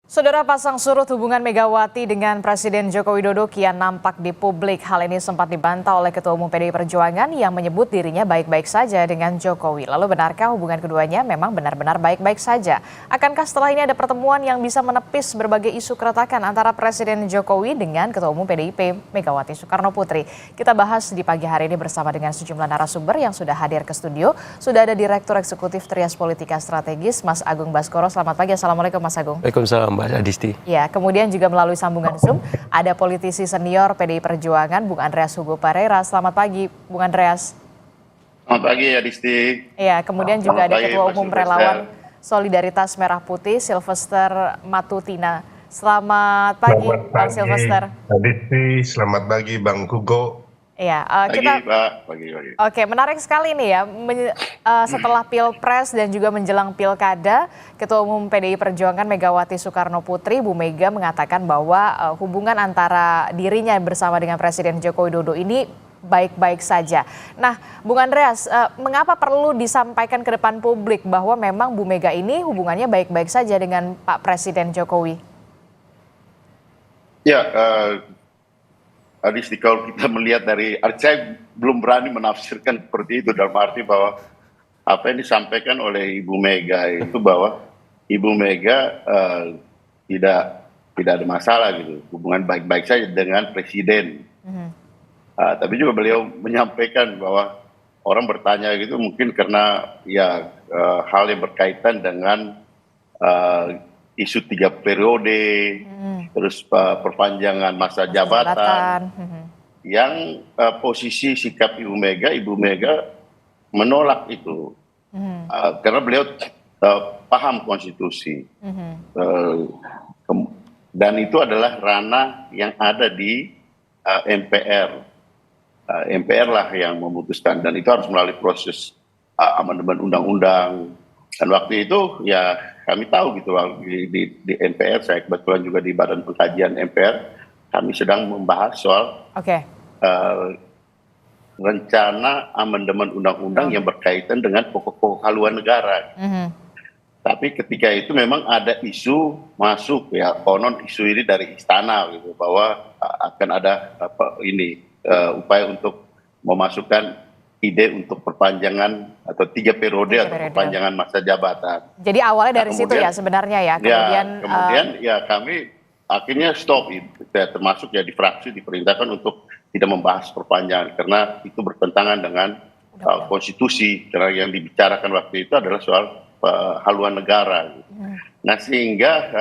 Saudara, pasang surut hubungan Megawati dengan Presiden Joko Widodo kian nampak di publik. Hal ini sempat dibantah oleh Ketua Umum PDI Perjuangan yang menyebut dirinya baik-baik saja dengan Jokowi. Lalu benarkah hubungan keduanya memang benar-benar baik-baik saja? Akankah setelah ini ada pertemuan yang bisa menepis berbagai isu keretakan antara Presiden Jokowi dengan Ketua Umum PDIP Megawati Soekarno Putri? Kita bahas di pagi hari ini bersama dengan sejumlah narasumber yang sudah hadir ke studio. Sudah ada Direktur Eksekutif Trias Politika Strategis, Mas Agung Baskoro. Selamat pagi, Assalamualaikum Mas Agung. Waalaikumsalam Mbak Adisti. Ya, kemudian juga melalui sambungan Zoom ada politisi senior PDI Perjuangan, Bung Andreas Hugo Parera. Selamat pagi, Bung Andreas. Selamat pagi, Adisti. Ya, kemudian juga ada Ketua Umum Relawan Solidaritas Merah Putih, Sylvester Matutina. Selamat pagi, Bang Sylvester. Adisti, selamat pagi, Bang Hugo. Iya, kita pagi. Oke, menarik sekali nih ya. Setelah Pilpres dan juga menjelang Pilkada, Ketua Umum PDI Perjuangan Megawati Soekarno Putri, Bu Mega mengatakan bahwa hubungan antara dirinya bersama dengan Presiden Joko Widodo ini baik-baik saja. Nah, Bung Andreas, mengapa perlu disampaikan ke depan publik bahwa memang Bu Mega ini hubungannya baik-baik saja dengan Pak Presiden Jokowi? Ya, Adisti, kalau kita melihat saya belum berani menafsirkan seperti itu dalam arti bahwa apa yang disampaikan oleh Ibu Mega itu bahwa Ibu Mega tidak ada masalah gitu, hubungan baik-baik saja dengan Presiden. Tapi juga beliau menyampaikan bahwa orang bertanya gitu mungkin karena ya hal yang berkaitan dengan isu 3 periode, terus perpanjangan masa jabatan, yang posisi sikap Ibu Mega menolak itu, karena beliau paham konstitusi, dan itu adalah ranah yang ada di MPR. MPR lah yang memutuskan, dan itu harus melalui proses amandemen undang-undang. Dan waktu itu ya kami tahu gitu di MPR, saya kebetulan juga di Badan Pengkajian MPR, kami sedang membahas soal rencana amandemen undang-undang yang berkaitan dengan pokok-pokok haluan negara. Tapi ketika itu memang ada isu masuk ya, konon isu ini dari istana gitu, bahwa akan ada upaya untuk memasukkan ide untuk perpanjangan atau 3 periode atau perpanjangan masa jabatan. Jadi awalnya dari situ ya sebenarnya ya. Kemudian ya kami akhirnya stop itu, termasuk ya di fraksi diperintahkan untuk tidak membahas perpanjangan karena itu bertentangan dengan konstitusi, karena yang dibicarakan waktu itu adalah soal haluan negara. Nah sehingga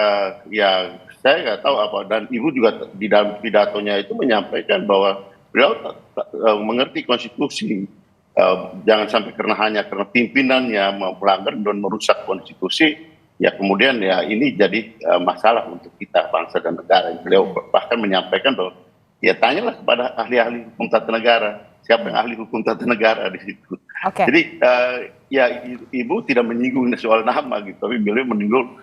ya saya nggak tahu apa, dan Ibu juga di dalam pidatonya itu menyampaikan bahwa beliau mengerti konstitusi. Jangan sampai hanya karena pimpinannya melanggar dan merusak konstitusi, ya kemudian ya ini jadi masalah untuk kita bangsa dan negara. Beliau bahkan menyampaikan bahwa ya tanyalah kepada ahli-ahli hukum tata negara, siapa yang ahli hukum tata negara di situ. Jadi ya Ibu tidak menyinggung soal nama gitu, tapi beliau menyinggung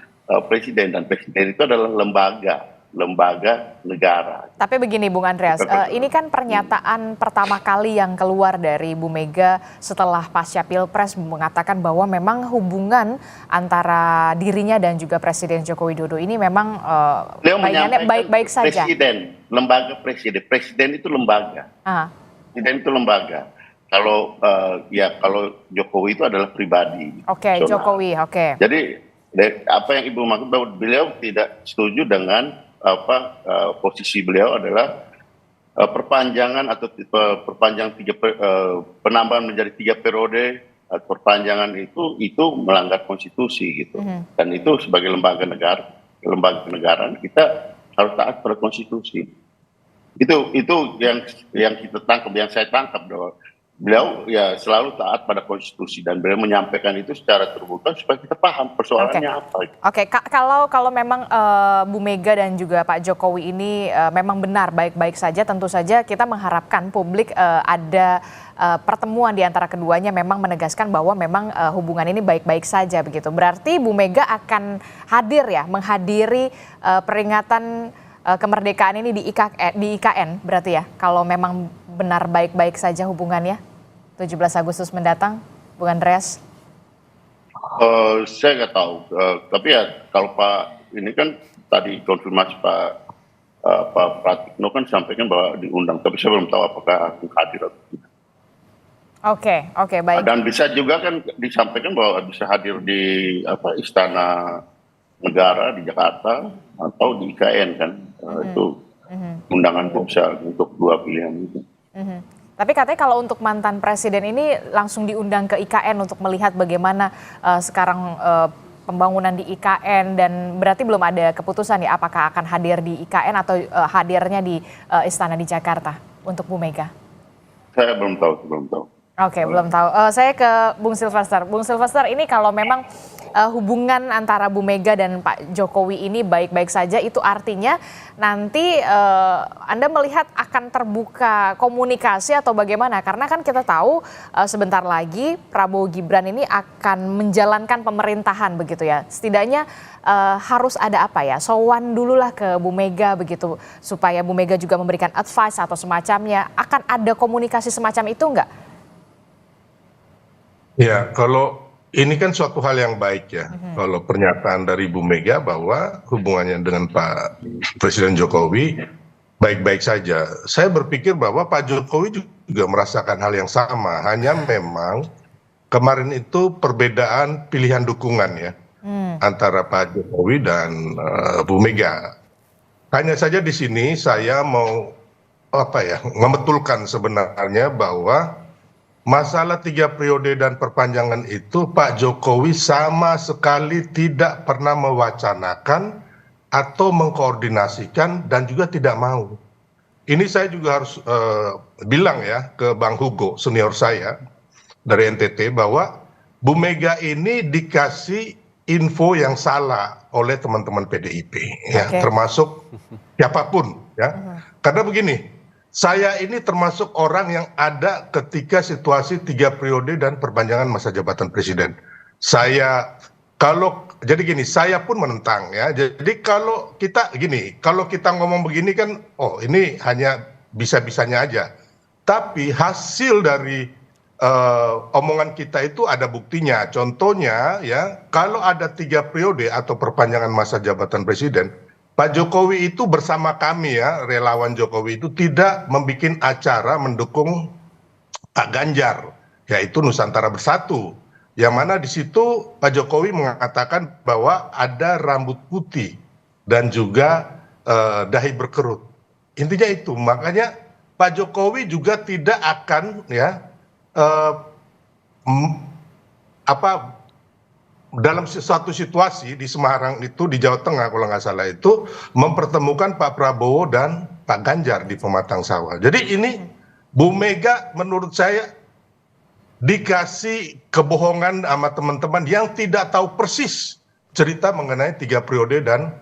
presiden, dan presiden itu adalah lembaga negara. Tapi begini Bung Andreas, ini kan pernyataan pertama kali yang keluar dari Bu Mega setelah pasca Pilpres mengatakan bahwa memang hubungan antara dirinya dan juga Presiden Joko Widodo ini memang baik-baik saja. Presiden itu lembaga. Presiden itu lembaga. Kalau Jokowi itu adalah pribadi. Jokowi. Jadi apa yang Ibu maksud bahwa beliau tidak setuju dengan posisi beliau adalah perpanjangan atau penambahan menjadi 3 periode, perpanjangan itu melanggar konstitusi gitu. Dan itu sebagai lembaga negara kita harus taat pada konstitusi. Itu yang kita tangkap, yang saya tangkap bahwa beliau ya selalu taat pada konstitusi, dan beliau menyampaikan itu secara terbuka supaya kita paham persoalannya apa. Kalau memang Bu Mega dan juga Pak Jokowi ini memang benar baik-baik saja, tentu saja kita mengharapkan publik ada pertemuan di antara keduanya memang menegaskan bahwa memang hubungan ini baik-baik saja begitu. Berarti Bu Mega akan hadir ya, menghadiri peringatan kemerdekaan ini di IKN berarti ya, kalau memang benar baik-baik saja hubungannya 17 Agustus mendatang, Bung Andreas? Saya nggak tahu, tapi ya kalau Pak ini kan tadi konfirmasi Pak Pratikno kan sampaikan bahwa diundang, tapi saya belum tahu apakah akan hadir atau tidak. Oke, baik. Dan bisa juga kan disampaikan bahwa bisa hadir di Istana Negara di Jakarta atau di IKN kan. Itu undangan bisa untuk dua pilihan itu. Tapi katanya kalau untuk mantan presiden ini langsung diundang ke IKN untuk melihat bagaimana sekarang pembangunan di IKN, dan berarti belum ada keputusan ya apakah akan hadir di IKN atau hadirnya di Istana di Jakarta untuk Bu Mega? Saya belum tahu. Oke, belum tahu. Saya ke Bung Silvester. Bung Silvester, ini kalau memang hubungan antara Bu Mega dan Pak Jokowi ini baik-baik saja, itu artinya nanti Anda melihat akan terbuka komunikasi atau bagaimana? Karena kan kita tahu sebentar lagi Prabowo Gibran ini akan menjalankan pemerintahan begitu ya. Setidaknya harus ada apa ya, sowan dululah ke Bu Mega begitu, supaya Bu Mega juga memberikan advice atau semacamnya. Akan ada komunikasi semacam itu enggak? Ya, kalau ini kan suatu hal yang baik ya, kalau pernyataan dari Bu Mega bahwa hubungannya dengan Pak Presiden Jokowi baik-baik saja. Saya berpikir bahwa Pak Jokowi juga merasakan hal yang sama, hanya memang kemarin itu perbedaan pilihan dukungan ya antara Pak Jokowi dan Bu Mega. Hanya saja di sini saya mau membetulkan sebenarnya bahwa masalah 3 periode dan perpanjangan itu Pak Jokowi sama sekali tidak pernah mewacanakan atau mengkoordinasikan dan juga tidak mau. Ini saya juga harus bilang ya ke Bang Hugo, senior saya dari NTT, bahwa Bu Mega ini dikasih info yang salah oleh teman-teman PDIP, ya, termasuk siapapun ya. Karena begini, saya ini termasuk orang yang ada ketika situasi 3 periode dan perpanjangan masa jabatan presiden. Saya saya pun menentang ya. Jadi kalau kita ngomong begini kan, ini hanya bisa-bisanya aja. Tapi hasil dari omongan kita itu ada buktinya. Contohnya ya, kalau ada 3 periode atau perpanjangan masa jabatan presiden, Pak Jokowi itu bersama kami ya, relawan Jokowi itu tidak membuat acara mendukung Pak Ganjar, yaitu Nusantara Bersatu. Yang mana di situ Pak Jokowi mengatakan bahwa ada rambut putih dan juga dahi berkerut. Intinya itu, makanya Pak Jokowi juga tidak akan ya dalam suatu situasi di Semarang itu, di Jawa Tengah kalau nggak salah itu, mempertemukan Pak Prabowo dan Pak Ganjar di Pematang Sawah. Jadi ini Bu Mega menurut saya dikasih kebohongan sama teman-teman yang tidak tahu persis cerita mengenai 3 periode dan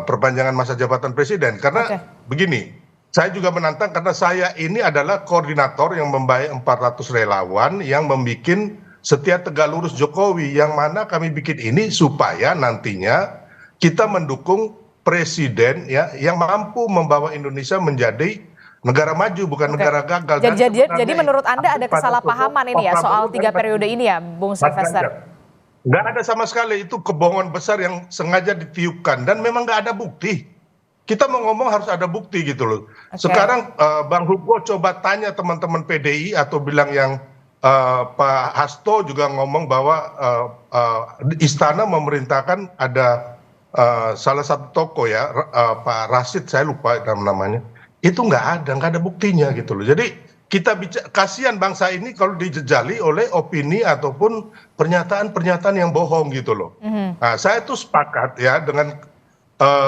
perpanjangan masa jabatan presiden. Karena begini, saya juga menantang karena saya ini adalah koordinator yang membayar 400 relawan yang membuat Setia Tegak Lurus Jokowi, yang mana kami bikin ini supaya nantinya kita mendukung presiden ya yang mampu membawa Indonesia menjadi negara maju, bukan negara gagal. Jadi menurut Anda ada kesalahpahaman ini ya soal 3 periode ini ya, Bung Silvester? Nggak ada sama sekali, itu kebohongan besar yang sengaja ditiupkan dan memang nggak ada bukti. Kita mau ngomong harus ada bukti gitu loh. Sekarang Bang Hugo coba tanya teman-teman PDI atau bilang yang Pak Hasto juga ngomong bahwa istana memerintahkan ada salah satu toko ya, Pak Rashid, saya lupa namanya, itu nggak ada buktinya gitu loh. Jadi kita kasihan bangsa ini kalau dijejali oleh opini ataupun pernyataan-pernyataan yang bohong gitu loh. Nah, saya tuh sepakat ya dengan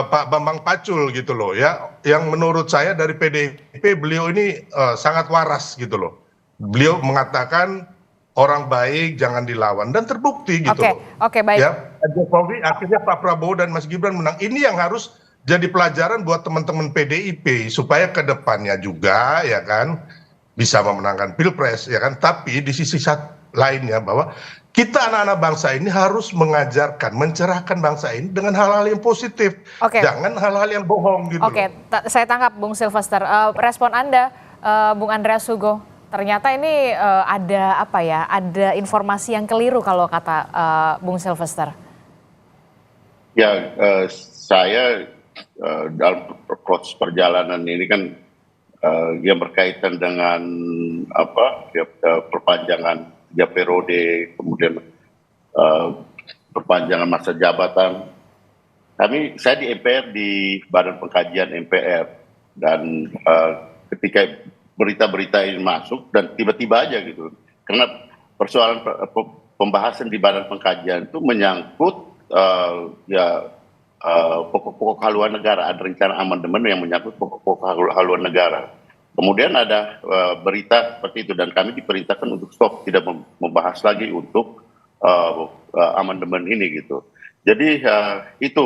Pak Bambang Pacul gitu loh ya, yang menurut saya dari PDIP beliau ini sangat waras gitu loh. Beliau mengatakan orang baik jangan dilawan dan terbukti gitu loh. Oke, baik. Ya, Jokowi akhirnya Pak Prabowo dan Mas Gibran menang. Ini yang harus jadi pelajaran buat teman-teman PDIP supaya ke depannya juga ya kan bisa memenangkan Pilpres ya kan. Tapi di sisi lainnya bahwa kita anak-anak bangsa ini harus mengajarkan, mencerahkan bangsa ini dengan hal-hal yang positif. Jangan hal-hal yang bohong gitu. Saya tangkap Bung Silvester. Respon Anda, Bung Andreas Hugo. Ternyata ini ada informasi yang keliru kalau kata Bung Silvester. Ya, saya dalam proses perjalanan ini kan yang berkaitan dengan perpanjangan 3 periode, kemudian perpanjangan masa jabatan. Saya di MPR, di Badan Pengkajian MPR, dan ketika berita-berita ini masuk dan tiba-tiba aja gitu, karena persoalan pembahasan di Badan Pengkajian itu menyangkut pokok-pokok haluan negara, ada rencana amandemen yang menyangkut pokok-pokok haluan negara. Kemudian ada berita seperti itu dan kami diperintahkan untuk stop, tidak membahas lagi untuk amandemen ini gitu. Jadi itu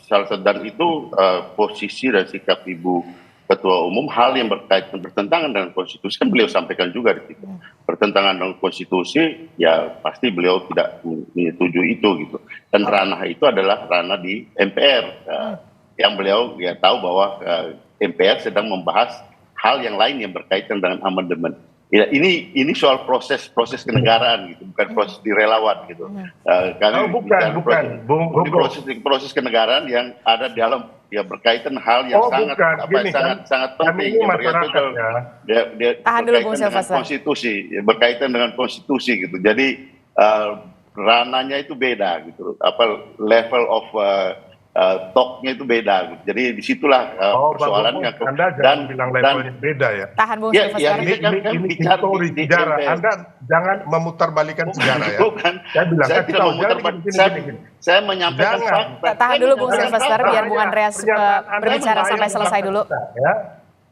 salah satu, dan itu posisi dan sikap Ibu Ketua Umum, hal yang bertentangan dengan konstitusi kan beliau sampaikan juga di situ. Bertentangan dengan konstitusi, ya pasti beliau tidak menyetujui itu gitu. Dan ranah itu adalah ranah di MPR, yang beliau ya tahu bahwa MPR sedang membahas hal yang lain yang berkaitan dengan amandemen. Ya, ini soal proses kenegaraan gitu, bukan proses di relawan gitu. Kami proses kenegaraan yang ada dalam berkaitan hal yang sangat penting yang berkaitan dengan konstitusi, berkaitan dengan konstitusi gitu. Jadi ranahnya itu beda gitu, level of talknya itu beda gitu. Jadi disitulah persoalannya. Dan bilang levelnya beda ya. Tahan Bung Silvester. Ini histori sejarah. Anda jangan memutarbalikan sejarah ya. Bukan. Saya tidak memutarbalikkan. Saya menyampaikan fakta. Tahan dulu Bung Silvester biar Bung Andreas berbicara sampai selesai dulu.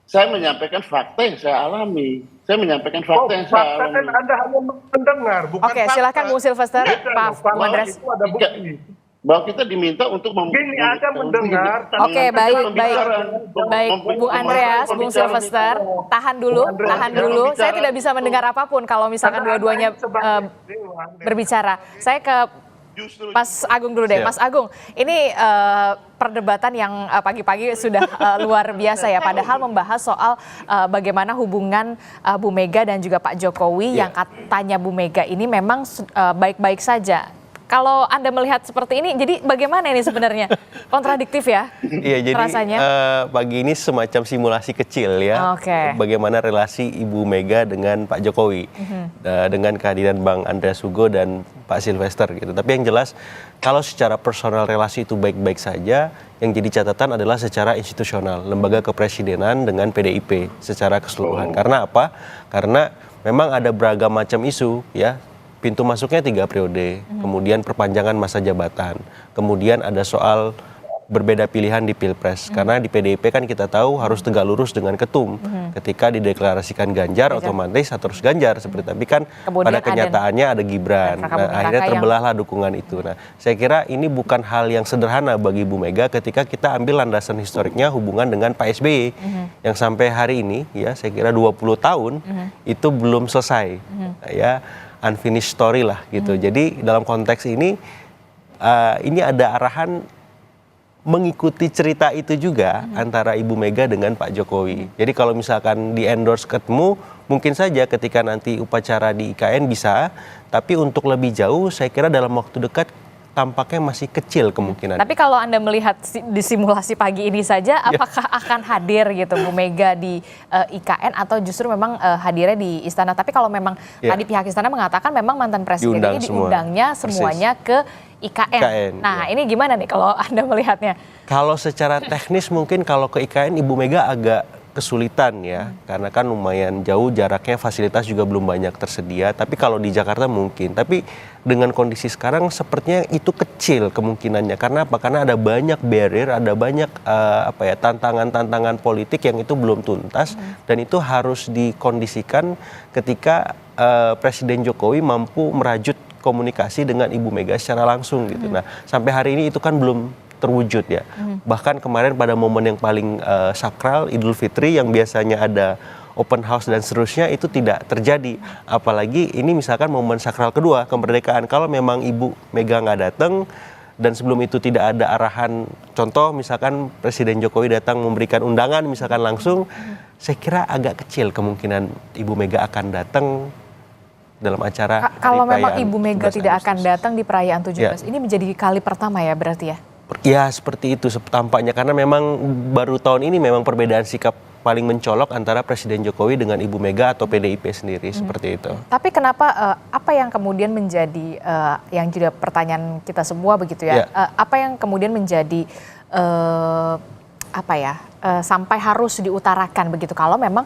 Saya menyampaikan fakta yang saya alami. Saya menyampaikan fakta yang saya alami. Anda hanya mendengar, bukan fakta. Oke, silakan Bung Silvester. Pak Bung Andreas. Bahwa kita diminta untuk mendengar. Oke, baik, Bung Andreas, Bung Silvester, tahan dulu. Saya tidak bisa mendengar apapun kalau misalkan dua-duanya berbicara. Saya ke Mas Agung dulu deh. Mas Agung, ini perdebatan yang pagi-pagi sudah luar biasa ya. Padahal membahas soal bagaimana hubungan Bu Mega dan juga Pak Jokowi yang katanya Bu Mega ini memang baik-baik saja. Kalau Anda melihat seperti ini, jadi bagaimana ini sebenarnya? Kontradiktif ya? Iya, jadi rasanya. Pagi ini semacam simulasi kecil ya. Bagaimana relasi Ibu Mega dengan Pak Jokowi. Dengan kehadiran Bang Andreas Hugo dan Pak Silvester gitu. Tapi yang jelas, kalau secara personal relasi itu baik-baik saja, yang jadi catatan adalah secara institusional. Lembaga kepresidenan dengan PDIP secara keseluruhan. Karena apa? Karena memang ada beragam macam isu ya. Pintu masuknya 3 periode, kemudian perpanjangan masa jabatan, kemudian ada soal berbeda pilihan di Pilpres. Karena di PDIP kan kita tahu harus tegak lurus dengan ketum. Ketika dideklarasikan Ganjar, otomatis harus Ganjar. Tapi kan pada kenyataannya ada Gibran. Akhirnya terbelahlah dukungan itu. Nah, saya kira ini bukan hal yang sederhana bagi Bu Mega ketika kita ambil landasan historiknya hubungan dengan Pak SBY. Yang sampai hari ini, ya saya kira 20 tahun, itu belum selesai. Ya, unfinished story lah gitu. Jadi dalam konteks ini ada arahan mengikuti cerita itu juga antara Ibu Mega dengan Pak Jokowi. Jadi kalau misalkan di endorse ketemu, mungkin saja ketika nanti upacara di IKN bisa, tapi untuk lebih jauh saya kira dalam waktu dekat tampaknya masih kecil kemungkinan. Tapi kalau Anda melihat di simulasi pagi ini saja, apakah akan hadir gitu Bu Mega di IKN atau justru memang hadirnya di istana? Tapi kalau memang tadi pihak istana mengatakan memang mantan presiden ini diundangnya semuanya ke IKN. Nah ini gimana nih kalau Anda melihatnya? Kalau secara teknis mungkin kalau ke IKN Ibu Mega agak kesulitan ya, karena kan lumayan jauh jaraknya, fasilitas juga belum banyak tersedia. Tapi kalau di Jakarta mungkin. Tapi dengan kondisi sekarang sepertinya itu kecil kemungkinannya. Karena apa? Karena ada banyak barrier, ada banyak tantangan-tantangan politik yang itu belum tuntas dan itu harus dikondisikan ketika Presiden Jokowi mampu merajut komunikasi dengan Ibu Mega secara langsung gitu. Nah, sampai hari ini itu kan belum terwujud ya. Bahkan kemarin pada momen yang paling sakral Idul Fitri yang biasanya ada open house dan seterusnya itu tidak terjadi. Apalagi ini misalkan momen sakral kedua kemerdekaan. Kalau memang Ibu Mega nggak datang dan sebelum itu tidak ada arahan, contoh misalkan Presiden Jokowi datang memberikan undangan misalkan langsung, saya kira agak kecil kemungkinan Ibu Mega akan datang dalam acara. Kalau memang Ibu Mega tidak akan datang di perayaan 17, ini menjadi kali pertama ya berarti ya? Ya seperti itu tampaknya, karena memang baru tahun ini memang perbedaan sikap paling mencolok antara Presiden Jokowi dengan Ibu Mega atau PDIP sendiri, seperti itu. Tapi kenapa, apa yang kemudian menjadi, yang juga pertanyaan kita semua begitu ya, apa yang kemudian menjadi, sampai harus diutarakan begitu, kalau memang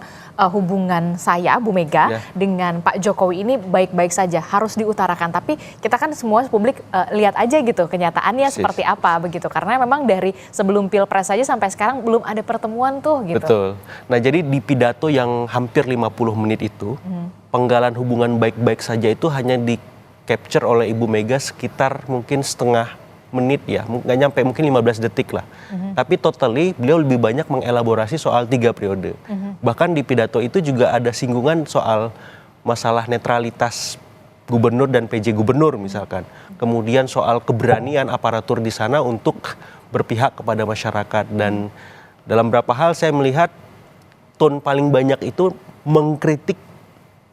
hubungan saya, Bu Mega, dengan Pak Jokowi ini baik-baik saja, harus diutarakan. Tapi kita kan semua publik lihat aja gitu kenyataannya seperti apa begitu, karena memang dari sebelum Pilpres saja sampai sekarang belum ada pertemuan tuh gitu. Betul. Nah jadi di pidato yang hampir 50 menit itu, penggalan hubungan baik-baik saja itu hanya di capture oleh Ibu Mega sekitar mungkin setengah menit ya, nggak nyampe, mungkin 15 detik lah. Tapi totally beliau lebih banyak mengelaborasi soal 3 periode. Bahkan di pidato itu juga ada singgungan soal masalah netralitas gubernur dan PJ gubernur misalkan. Kemudian soal keberanian aparatur di sana untuk berpihak kepada masyarakat. Dan dalam beberapa hal saya melihat tone paling banyak itu mengkritik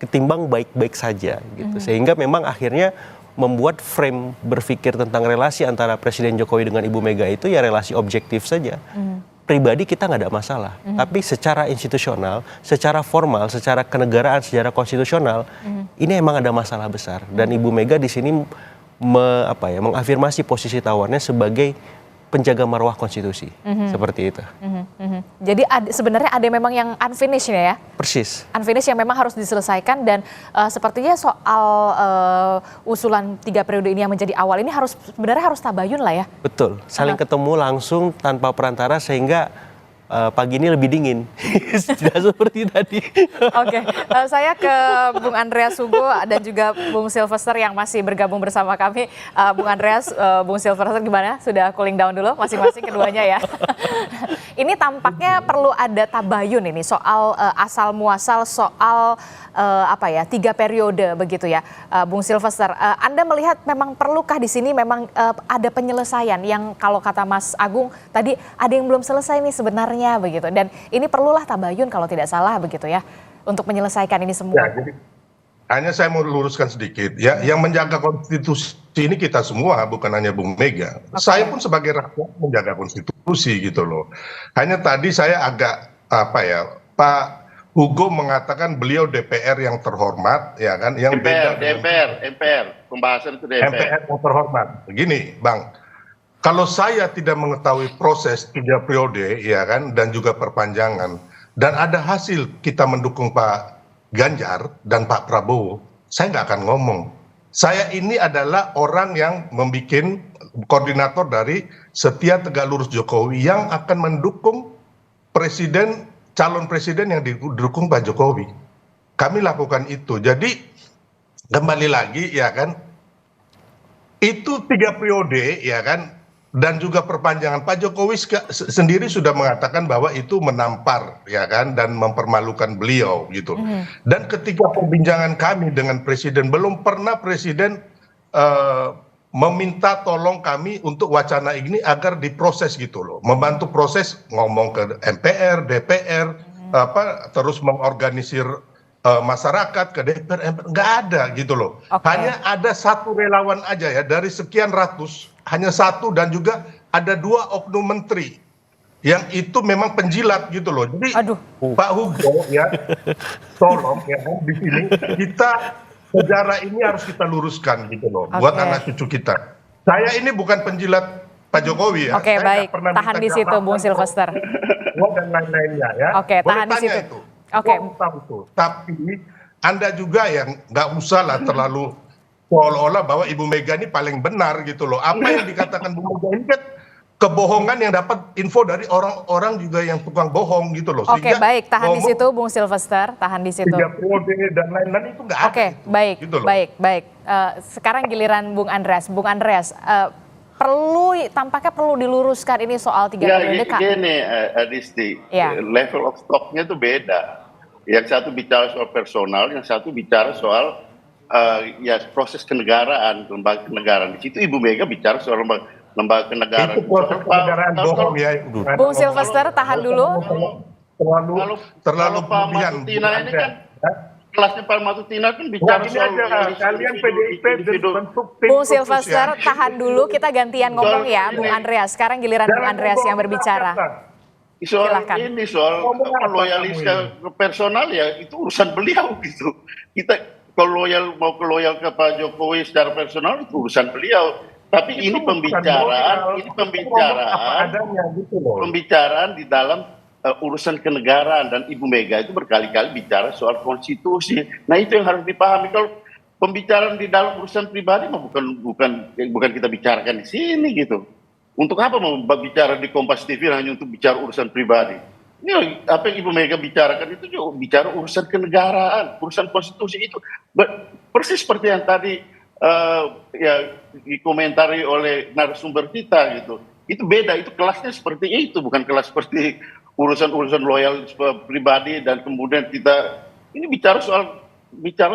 ketimbang baik-baik saja gitu. Sehingga memang akhirnya membuat frame berpikir tentang relasi antara Presiden Jokowi dengan Ibu Mega itu ya relasi objektif saja. Pribadi kita nggak ada masalah, tapi secara institusional, secara formal, secara kenegaraan, secara konstitusional, ini emang ada masalah besar. Dan Ibu Mega di sini mengafirmasi posisi tawarnya sebagai penjaga marwah konstitusi, seperti itu. Jadi sebenarnya ada memang yang unfinished ya? Persis. Unfinished yang memang harus diselesaikan, dan sepertinya soal usulan 3 periode ini yang menjadi awal ini sebenarnya harus tabayun lah ya? Betul, saling ketemu langsung tanpa perantara sehingga pagi ini lebih dingin, tidak seperti tadi. Oke, saya ke Bung Andreas Hugo dan juga Bung Sylvester yang masih bergabung bersama kami. Bung Andreas, Bung Sylvester gimana? Sudah cooling down dulu masing-masing keduanya ya? Ini tampaknya perlu ada tabayun ini soal asal muasal soal 3 periode begitu ya, Bung Sylvester. Anda melihat memang perlukah di sini memang ada penyelesaian yang kalau kata Mas Agung tadi ada yang belum selesai nih sebenarnya begitu, dan ini perlulah tabayun kalau tidak salah begitu ya untuk menyelesaikan ini semua. Ya, jadi hanya saya mau luruskan sedikit ya, yang menjaga konstitusi ini kita semua, bukan hanya Bung Mega. Saya pun sebagai rakyat menjaga konstitusi gitu loh. Hanya tadi saya agak Pak Hugo mengatakan beliau DPR yang terhormat, ya kan? Yang MPR, pembahasan itu DPR. MPR yang terhormat. Begini, Bang, kalau saya tidak mengetahui proses 3 periode, ya kan, dan juga perpanjangan, dan ada hasil kita mendukung Pak Ganjar dan Pak Prabowo, saya nggak akan ngomong. Saya ini adalah orang yang membuat koordinator dari Setia Tegak Lurus Jokowi yang akan mendukung calon presiden yang didukung Pak Jokowi. Kami lakukan itu. Jadi kembali lagi ya kan, itu 3 periode ya kan, dan juga perpanjangan. Pak Jokowi sendiri sudah mengatakan bahwa itu menampar ya kan, dan mempermalukan beliau gitu. Dan ketika perbincangan kami dengan presiden, belum pernah presiden meminta tolong kami untuk wacana ini agar diproses gitu loh, membantu proses, ngomong ke MPR, DPR, terus mengorganisir masyarakat ke DPR, nggak ada gitu loh. Hanya ada 1 relawan aja ya dari sekian ratus, hanya 1, dan juga ada 2 oknum menteri yang itu memang penjilat gitu loh. Jadi Pak Hugo ya, tolong ya di sini kita sejarah ini harus kita luruskan gitu loh, buat anak cucu kita. Saya ini bukan penjilat Pak Jokowi ya. Oke, baik, tahan di situ Bung Sylvester. Dan lain-lainnya ya. Oke, tahan di situ. Itu. Oke. Tapi Anda juga yang nggak usah lah terlalu seolah-olah bahwa Ibu Mega ini paling benar gitu loh. Apa yang dikatakan Bu Mega ini kan kebohongan yang dapat info dari orang-orang juga yang tukang bohong gitu loh. Oke, baik, tahan di situ Bung Sylvester, tahan di situ. 3 periode dan lain-lain itu nggak ada. Oke, baik, gitu loh. baik. Sekarang giliran Bung Andreas. Bung Andreas, tampaknya perlu diluruskan ini soal 3 periode. Gini, Adisti, level of stocknya itu beda. Yang satu bicara soal personal, yang satu bicara soal proses kenegaraan, lembaga kenegaraan. Di situ Ibu Mega bicara soal lembaga kenegaraan. Itu proses kenegaraan bohong ya. Bung Sylvester, tahan dulu. Terlalu Pak berlebihan. Martina ini kan kelasnya Pak Matutina kan bicara soal kalian PDIP bentuk tim Bung khusus Silvester, tahan dulu, kita gantian ngomong ya, Bung Andreas. Sekarang giliran Bung Andreas yang berbicara. Soal Silakan. ini soal loyalis ke personal ya itu urusan beliau gitu. Kita kalau mau loyal ke Pak Jokowi secara personal itu urusan beliau. Tapi ini pembicaraan di dalam urusan kenegaraan, dan Ibu Mega itu berkali-kali bicara soal konstitusi. Nah itu yang harus dipahami. Kalau pembicaraan di dalam urusan pribadi mah bukan kita bicarakan di sini gitu. Untuk apa mau bicara di Kompas TV hanya untuk bicara urusan pribadi? Ini apa yang Ibu Mega bicarakan itu juga bicara urusan kenegaraan, urusan konstitusi itu. Persis seperti yang tadi ya dikomentari oleh narasumber kita gitu. Itu beda, itu kelasnya seperti itu, bukan kelas seperti urusan loyal pribadi dan kemudian kita ini bicara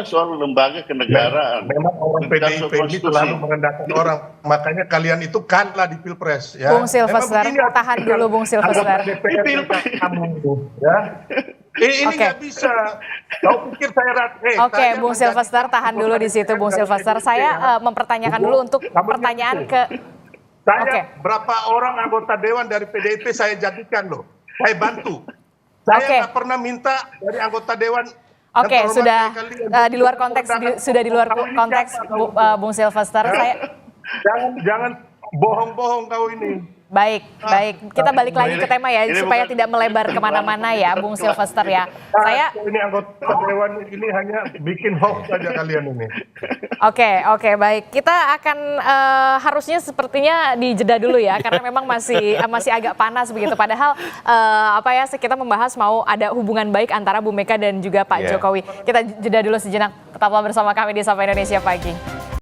soal lembaga kenegaraan. Memang orang PDIP ini selalu merendahkan orang, makanya kalian itu kalah di Pilpres ya. Bung Silvester, tahan dulu Bung Silvester. Ini nggak bisa. Kau pikir saya Oke, Bung Silvester, tahan dulu di situ, Bung Silvester. Saya mempertanyakan dulu untuk pertanyaan ke. Saya berapa orang anggota dewan dari PDIP saya jadikan loh. Saya bantu. Saya nggak pernah minta dari anggota dewan. Oke, sudah di luar konteks, Bung Silvester. Jangan bohong-bohong kau ini. Baik. Kita balik lagi ke tema ya, supaya tidak melebar kemana-mana ya, Bung Silvester ya. Ini anggota dewan ini hanya bikin hoax saja kalian ini. Oke, baik. Kita akan harusnya sepertinya dijeda dulu ya, karena memang masih agak panas begitu. Padahal kita membahas mau ada hubungan baik antara Bu Mega dan juga Pak Jokowi. Kita jeda dulu sejenak. Tetaplah bersama kami di Sapa Indonesia Pagi.